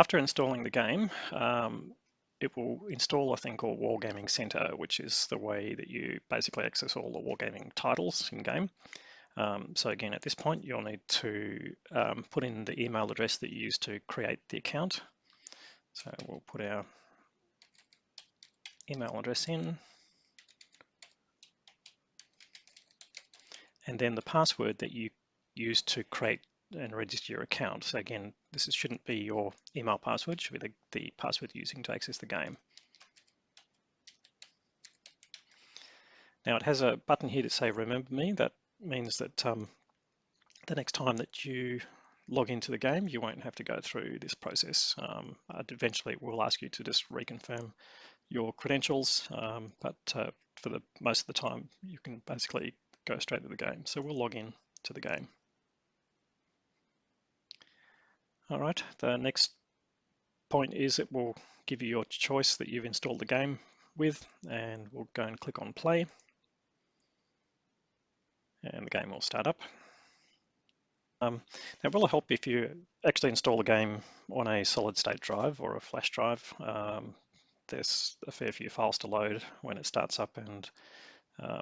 After installing the game, it will install a thing called Wargaming Center, which is the way that you basically access all the wargaming titles in game. So again, at this point, you'll need to put in the email address that you used to create the account. So we'll put our email address in, and then the password that you used to create and register your account. So again, this shouldn't be your email password, it should be the password you're using to access the game. Now it has a button here to say remember me. That means that the next time that you log into the game, you won't have to go through this process. Eventually it will ask you to just reconfirm your credentials, but for the most of the time you can basically go straight to the game. So we'll log in to the game. All right, the next point is it will give you your choice that you've installed the game with, and we'll go and click on play, and the game will start up. Now it will help if you actually install the game on a solid state drive or a flash drive. There's a fair few files to load when it starts up, and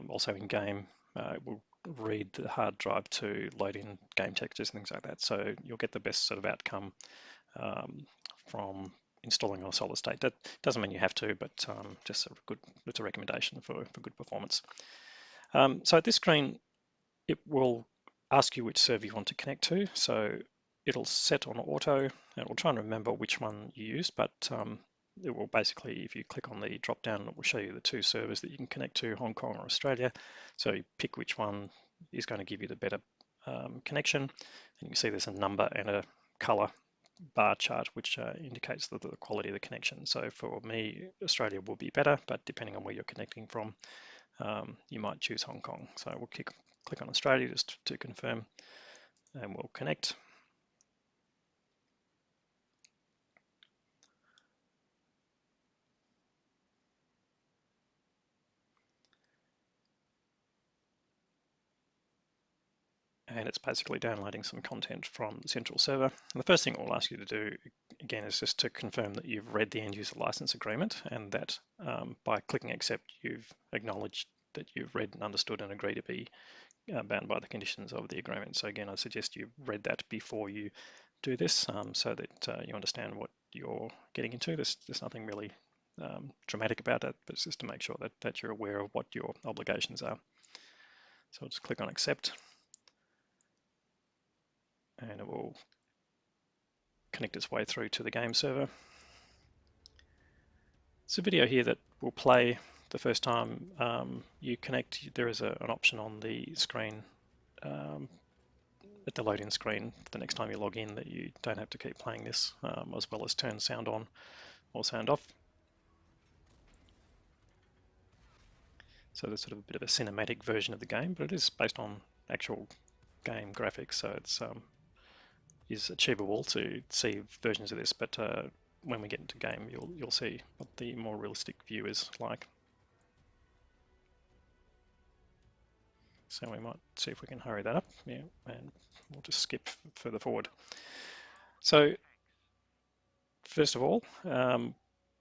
also in game it will read the hard drive to load in game textures and things like that. So you'll get the best sort of outcome from installing on a solid state. That doesn't mean you have to, but just sort of good, it's a recommendation for good performance. So at this screen, it will ask you which server you want to connect to. So it'll set on auto, and it will try and remember which one you used, but it will basically, if you click on the drop down, it will show you the two servers that you can connect to, Hong Kong or Australia. So you pick which one is going to give you the better connection. And you can see there's a number and a color bar chart which indicates the quality of the connection. So for me, Australia will be better, but depending on where you're connecting from, you might choose Hong Kong. So we'll click on Australia just to confirm, and we'll connect. And it's basically downloading some content from the central server. And the first thing it will ask you to do, again, is just to confirm that you've read the end user license agreement, and that by clicking accept, you've acknowledged that you've read and understood and agree to be bound by the conditions of the agreement. So again, I suggest you read that before you do this, so that you understand what you're getting into. There's nothing really dramatic about it, but it's just to make sure that you're aware of what your obligations are. So I'll just click on accept, and it will connect its way through to the game server. It's a video here that will play the first time you connect. There is an option on the screen at the load-in screen the next time you log in that you don't have to keep playing this, as well as turn sound on or sound off. So there's sort of a bit of a cinematic version of the game, but it is based on actual game graphics, so it's is achievable to see versions of this, but when we get into game, you'll see what the more realistic view is like. So we might see if we can hurry that up, yeah, and we'll just skip further forward. So first of all,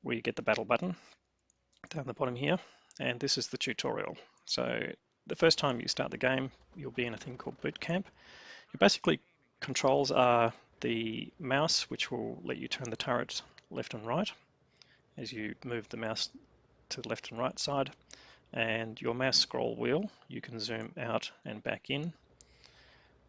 we get the battle button down the bottom here, and this is the tutorial. So the first time you start the game, you'll be in a thing called Bootcamp. Your basically controls are the mouse, which will let you turn the turret left and right as you move the mouse to the left and right side, and your mouse scroll wheel, you can zoom out and back in.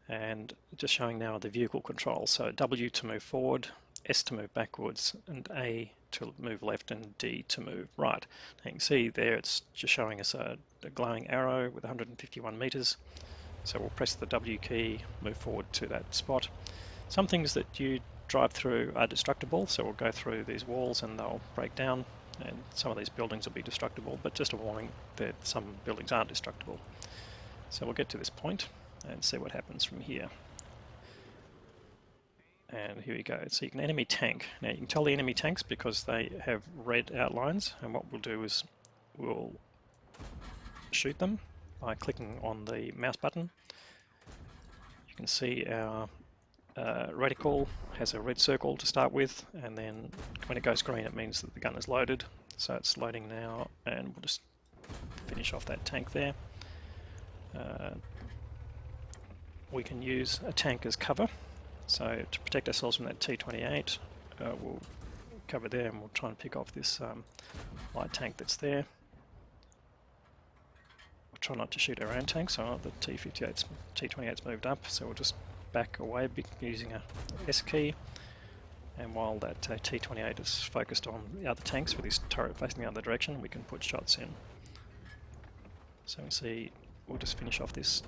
And just showing now the vehicle controls, so W to move forward, S to move backwards, and A to move left, and D to move right. Now you can see there it's just showing us a glowing arrow with 151 meters. So we'll press the W key, move forward to that spot. Some things that you drive through are destructible, so we'll go through these walls and they'll break down, and some of these buildings will be destructible, but just a warning that some buildings aren't destructible. So we'll get to this point and see what happens from here. And here we go. So you can enemy tank. Now you can tell the enemy tanks because they have red outlines, and what we'll do is we'll shoot them by clicking on the mouse button. You can see our reticle has a red circle to start with, and then when it goes green it means that the gun is loaded. So it's loading now, and we'll just finish off that tank there. We can use a tank as cover, so to protect ourselves from that T-28 we'll cover there, and we'll try and pick off this light tank that's there. We'll try not to shoot our own tank, so the T-28's moved up, so we'll just back away using a S key, and while that T-28 is focused on the other tanks with his turret facing the other direction, we can put shots in. So we see, we'll just finish off this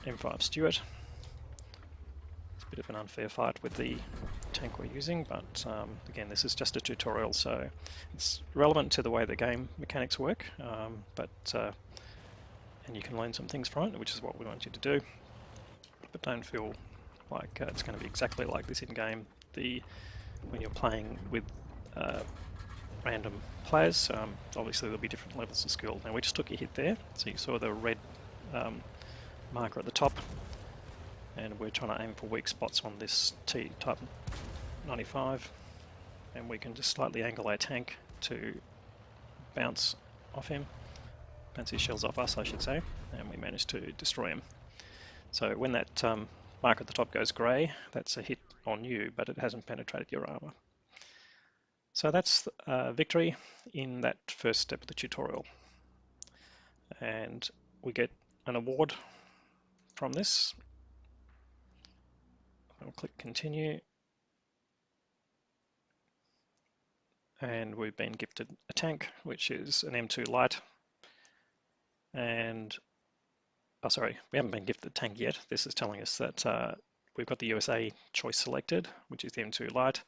M5 Stuart. It's a bit of an unfair fight with the tank we're using, but again, this is just a tutorial, so it's relevant to the way the game mechanics work, and you can learn some things from it, which is what we want you to do. But don't feel like it's going to be exactly like this in game. When you're playing with random players, obviously there'll be different levels of skill. Now we just took a hit there, so you saw the red marker at the top, and we're trying to aim for weak spots on this T-type 95, and we can just slightly angle our tank to bounce off him, bounce his shells off us I should say, and we managed to destroy him. So when that marker at the top goes grey, that's a hit on you, but it hasn't penetrated your armor. So that's victory in that first step of the tutorial, and we get an award from this. I'll click continue, and we've been gifted a tank, which is an M2 light, and sorry, we haven't been gifted a tank yet. This is telling us that we've got the USA choice selected, which is the M2 light.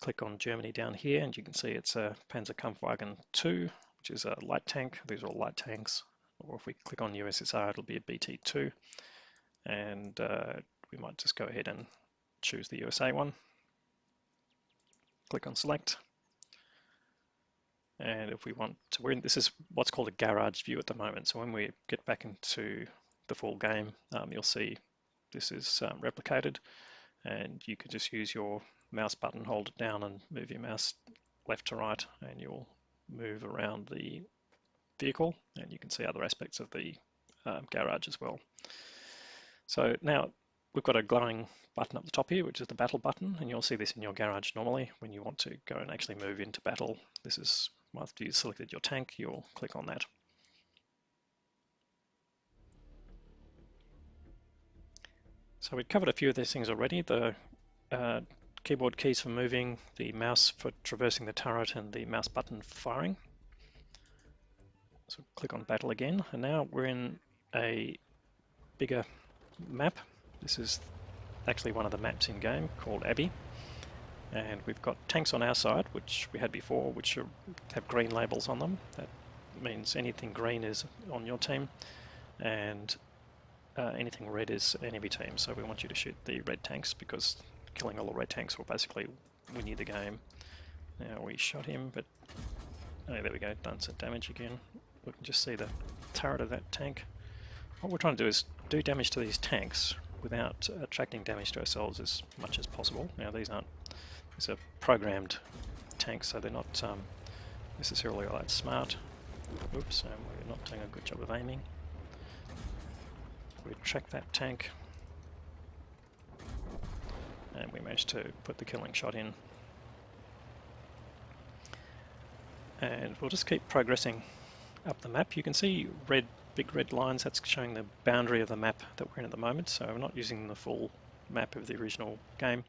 Click on Germany down here, and you can see it's a Panzerkampfwagen 2, which is a light tank. These are all light tanks. Or if we click on USSR, it'll be a BT2, and we might just go ahead and choose the USA one. Click on select, and if we want to, this is what's called a garage view at the moment. So when we get back into the full game, you'll see this is replicated, and you can just use your mouse button, hold it down, and move your mouse left to right, and you'll move around the vehicle, and you can see other aspects of the garage as well. So now we've got a glowing button up the top here, which is the battle button, and you'll see this in your garage normally when you want to go and actually move into battle. This is after you've selected your tank, you'll click on that. So we've covered a few of these things already. The keyboard keys for moving, the mouse for traversing the turret, and the mouse button for firing. So click on battle again, and now we're in a bigger map. This is actually one of the maps in game called Abbey, and we've got tanks on our side, which we had before, which have green labels on them. That means anything green is on your team, and anything red is enemy team. So we want you to shoot the red tanks, because killing all the red tanks will basically win you the game. Now we shot him, but oh, there we go, done some damage again. We can just see the turret of that tank. What we're trying to do is do damage to these tanks without attracting damage to ourselves as much as possible. Now these are programmed tanks, so they're not necessarily all that smart. Oops, we're not doing a good job of aiming. We track that tank, and we managed to put the killing shot in. And we'll just keep progressing up the map. You can see big red lines. That's showing the boundary of the map that we're in at the moment. So we're not using the full map of the original game,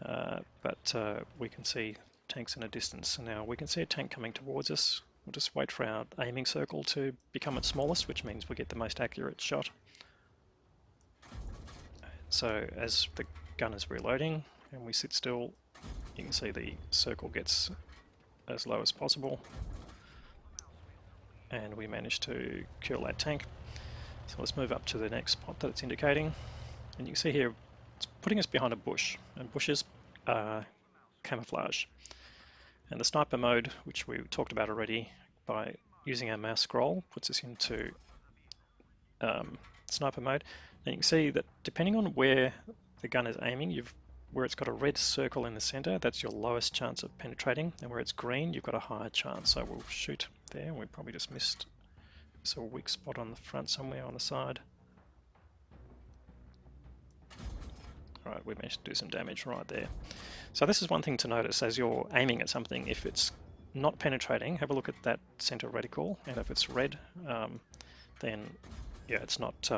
but we can see tanks in a distance. So now we can see a tank coming towards us. We'll just wait for our aiming circle to become its smallest, which means we get the most accurate shot. So as the gun is reloading and we sit still, you can see the circle gets as low as possible, and we managed to kill that tank. So let's move up to the next spot that it's indicating, and you can see here it's putting us behind a bush, and bushes are camouflage. And the sniper mode, which we talked about already, by using our mouse scroll puts us into sniper mode. And you can see that depending on where the gun is aiming, where it's got a red circle in the center, that's your lowest chance of penetrating, and where it's green, you've got a higher chance. So we'll shoot there. We probably just missed a weak spot on the front somewhere on the side. All right, we managed to do some damage right there. So this is one thing to notice as you're aiming at something. If it's not penetrating, have a look at that center reticle, and if it's red, then yeah, it's not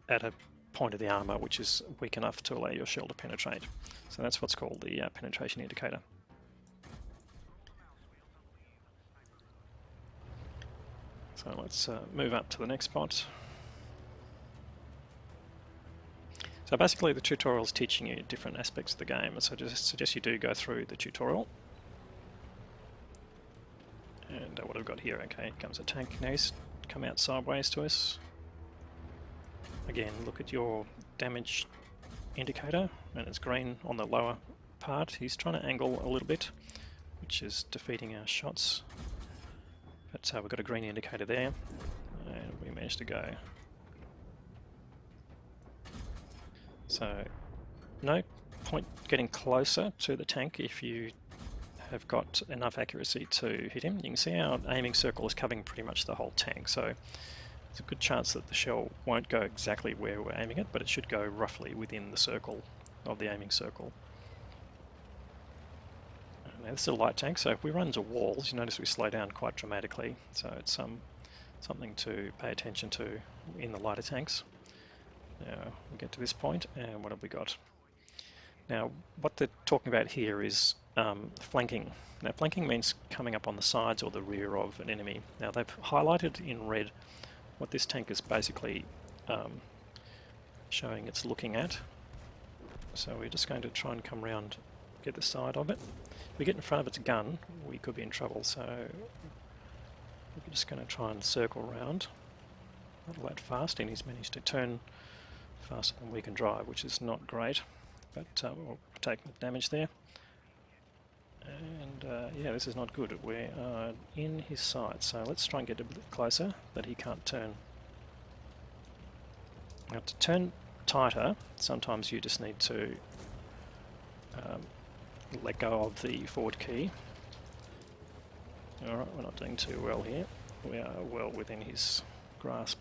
at a point of the armor which is weak enough to allow your shell to penetrate. So that's what's called the penetration indicator. So let's move up to the next spot. So basically the tutorial is teaching you different aspects of the game, so I just suggest you do go through the tutorial. And what I've got here, okay, here comes a tank now, he's come out sideways to us. Again, look at your damage indicator, and it's green on the lower part. He's trying to angle a little bit, which is defeating our shots. But we've got a green indicator there, and we managed to go. So, no point getting closer to the tank if you have got enough accuracy to hit him. You can see our aiming circle is covering pretty much the whole tank, so there's a good chance that the shell won't go exactly where we're aiming it, but it should go roughly within the circle of the aiming circle. Now this is a light tank, so if we run into walls, you notice we slow down quite dramatically, so it's something to pay attention to in the lighter tanks. Now we get to this point, and what have we got? Now what they're talking about here is flanking. Now flanking means coming up on the sides or the rear of an enemy. Now they've highlighted in red what this tank is basically showing it's looking at. So we're just going to try and come around, get the side of it. If we get in front of its gun, we could be in trouble, so we're just going to try and circle around. Not all that fast, and he's managed to turn faster than we can drive, which is not great, but we'll take the damage there. And yeah, this is not good. We're in his sight, so let's try and get a bit closer that he can't turn. Now to turn tighter, sometimes you just need to let go of the forward key. Alright, we're not doing too well here. We are well within his grasp.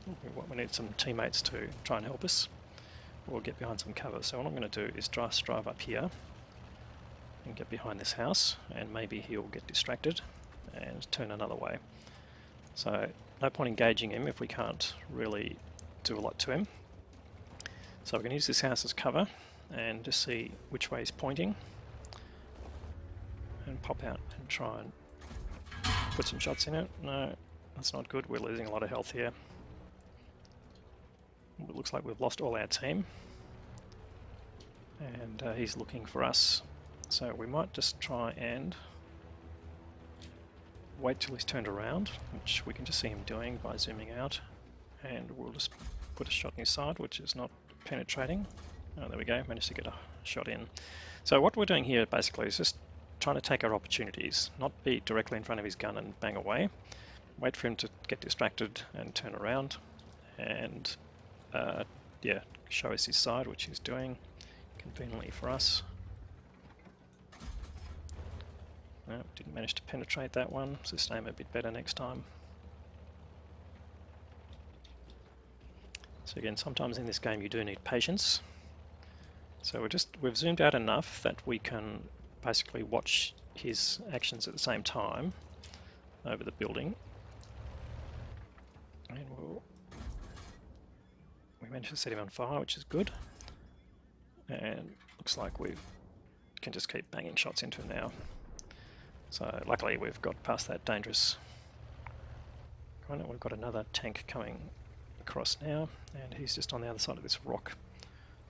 We need some teammates to try and help us. We'll get behind some cover. So what I'm going to do is just drive up here and get behind this house, and maybe he'll get distracted and turn another way. So no point engaging him if we can't really do a lot to him. So we can use this house as cover and just see which way he's pointing and pop out and try and put some shots in it. No, that's not good. We're losing a lot of health here. It looks like we've lost all our team, and he's looking for us. So we might just try and wait till he's turned around, which we can just see him doing by zooming out, and we'll just put a shot in his side, which is not penetrating. Oh, there we go, managed to get a shot in. So what we're doing here basically is just trying to take our opportunities, not be directly in front of his gun and bang away, wait for him to get distracted and turn around, and yeah, show us his side, which he's doing conveniently for us. No, didn't manage to penetrate that one, so just aim a bit better next time. So again, sometimes in this game you do need patience. So we've zoomed out enough that we can basically watch his actions at the same time over the building. And we managed to set him on fire, which is good. And looks like we can just keep banging shots into him now. So luckily we've got past that dangerous corner. We've got another tank coming across now, and he's just on the other side of this rock.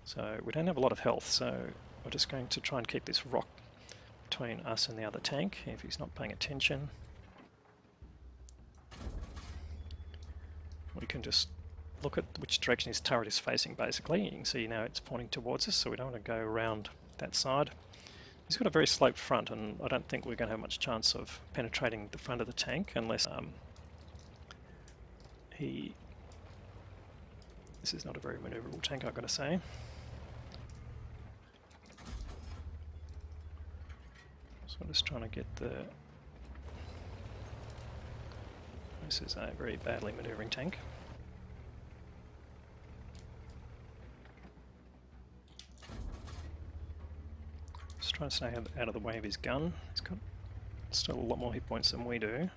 So we don't have a lot of health, so we're just going to try and keep this rock between us and the other tank if he's not paying attention. We can just look at which direction his turret is facing basically. You can see now it's pointing towards us, so we don't want to go around that side. He's got a very sloped front, and I don't think we're going to have much chance of penetrating the front of the tank unless this is not a very maneuverable tank, I've got to say. So I'm just trying to get the... This is a very badly maneuvering tank. Just trying to stay out of the way of his gun. He's got still a lot more hit points than we do.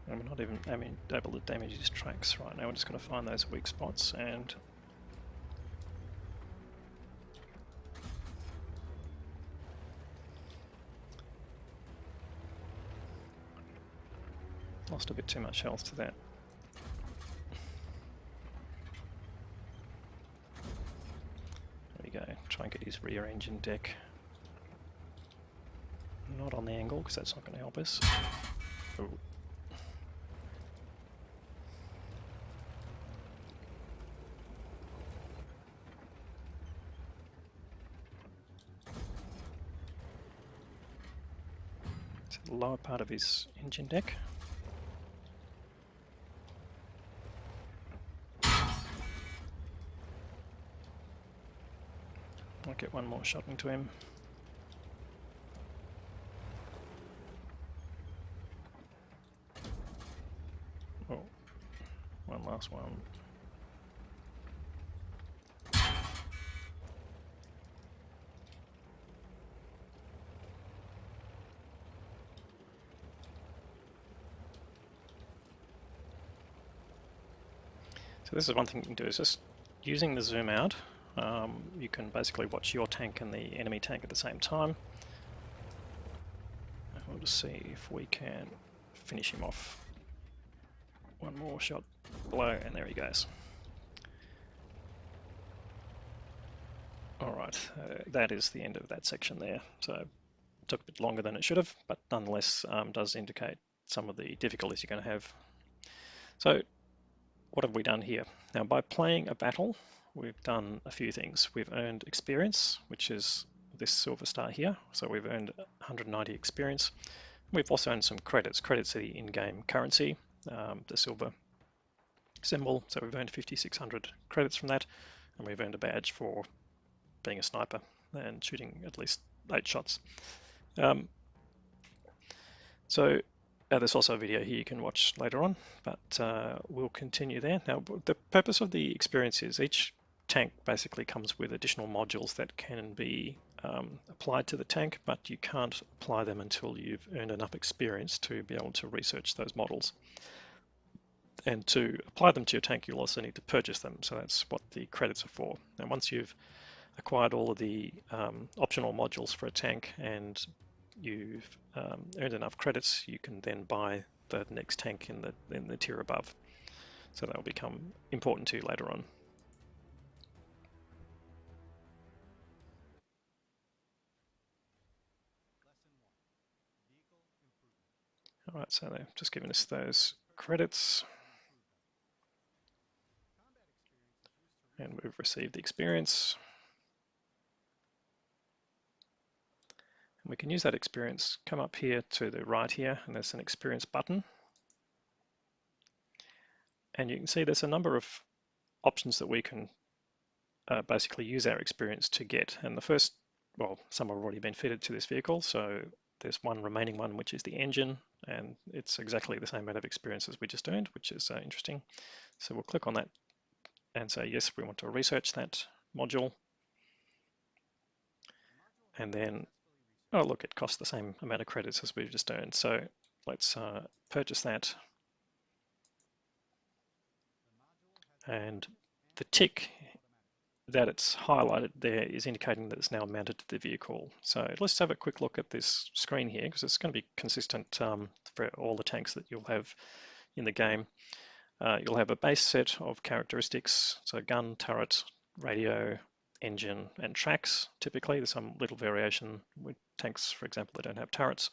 And we're not even able to damage his tracks right now. We're just going to find those weak spots and lost a bit too much health to that. There we go. Try and get his rear engine deck. Not on the angle because that's not going to help us. Ooh. It's the lower part of his engine deck. I'll get one more shot into him. Oh, one last one. So this is one thing you can do, is just using the zoom out, you can basically watch your tank and the enemy tank at the same time. We'll just see if we can finish him off. One more shot below, and there he goes. Alright, that is the end of that section there. So it took a bit longer than it should have, but nonetheless does indicate some of the difficulties you're going to have. So what have we done here? Now, by playing a battle, we've done a few things. We've earned experience, which is this silver star here. So we've earned 190 experience. We've also earned some credits. Credits are the in-game currency, the silver symbol. So we've earned 5,600 credits from that, and we've earned a badge for being a sniper and shooting at least 8 shots. So there's also a video here you can watch later on, but we'll continue there. Now, the purpose of the experience is each tank basically comes with additional modules that can be applied to the tank, but you can't apply them until you've earned enough experience to be able to research those models. And to apply them to your tank, you'll also need to purchase them. So that's what the credits are for. And once you've acquired all of the optional modules for a tank and you've earned enough credits, you can then buy the next tank in the tier above. So that will become important to you later on. All right, so they've just given us those credits. And we've received the experience. And we can use that experience, come up here to the right here, and there's an experience button. And you can see there's a number of options that we can basically use our experience to get. And the first, well, some have already been fitted to this vehicle. So there's one remaining one, which is the engine, and it's exactly the same amount of experience as we just earned, which is interesting. So we'll click on that and say, yes, we want to research that module. And then, oh, look, it costs the same amount of credits as we've just earned. So let's purchase that. And the tick that it's highlighted there is indicating that it's now mounted to the vehicle. So let's have a quick look at this screen here, because it's going to be consistent for all the tanks that you'll have in the game. You'll have a base set of characteristics, so gun, turret, radio, engine, and tracks. Typically, there's some little variation with tanks, for example, that don't have turrets.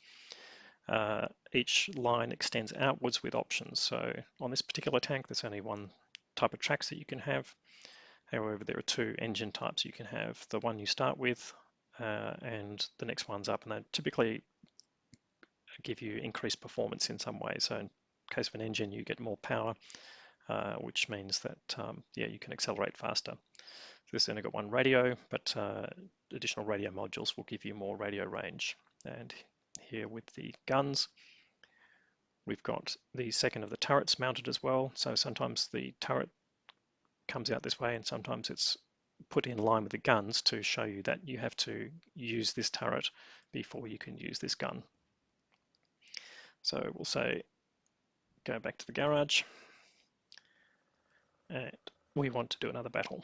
Each line extends outwards with options. So on this particular tank, there's only one type of tracks that you can have. However, there are 2 engine types you can have. The one you start with and the next one's up, and they typically give you increased performance in some way. So in case of an engine, you get more power. which means that yeah, you can accelerate faster. This only got one radio, but additional radio modules will give you more radio range. And here with the guns, we've got the second of the turrets mounted as well. So sometimes the turret comes out this way and sometimes it's put in line with the guns to show you that you have to use this turret before you can use this gun. So we'll say go back to the garage and we want to do another battle.